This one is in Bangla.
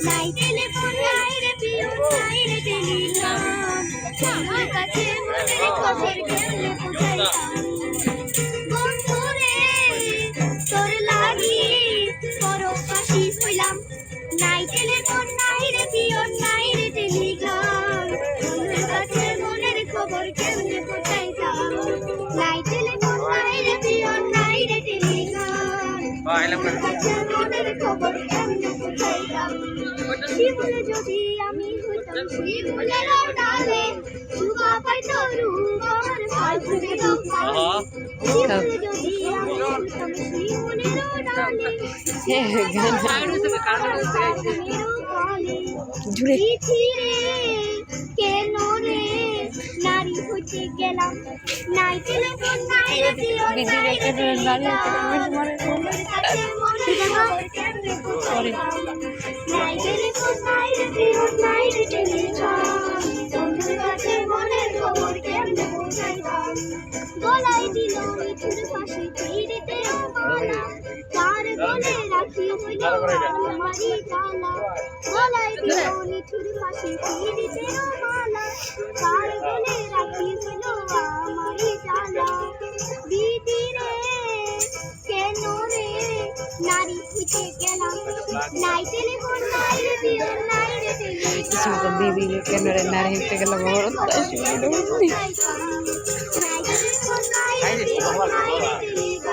নাই টেলিফোন নাই রে পিয়ন নাই রে টেলিগ্রাম আমার কাছে মনের খবর কেমনে পৌঁছাইতাম বন্ধুরে তোর লাগি পরবাসী হইলাম নাই টেলিফোন নাই রে পিয়ন নাই রে টেলিগ্রাম আমার কাছে মনের খবর কেমনে পৌঁছাইতাম নাই টেলিফোন নাই রে পিয়ন নাই রে টেলিগ্রাম আমার কাছে মনের খবর কেমনে পৌঁছাইতাম শিমুলে যদি আমি হইতাম শিমুলের ডালে সুগা পাইতো রূপ আমার ভাই ঘুরে শিমুলে যদি আমি হইতাম শিমুলের ডালে জুড়ে কেন রে নারী হইতে গেলাম নাই টেলিফোন নাই রে পিয়ন নাই রে নাই টেলিফোন নাই রে পিয়ন নাই রে টেলিগ্রাম তোমার কাছে মনের খবর কেমনে পৌঁছাইতাম গলায় দিল মিঠুর ফাঁসি পিড়িতেও মালা তার গলে রাখি হইল আমারই জ্বালা গলায় দিল মিঠুর ফাঁসি পিড়িতেও মালা তার গলে রাখি হইল আমারই জ্বালা দিদি রে কেন রে নারী হইতে গেলাম নাই টেলিফোন নাই রে পিয়ন নাই রে টেলিগ্রাম দিদি কেন রে নারী হইতে গেল বড় তাই নাই টেলিফোন নাই রে পিয়ন নাই রে টেলিগ্রাম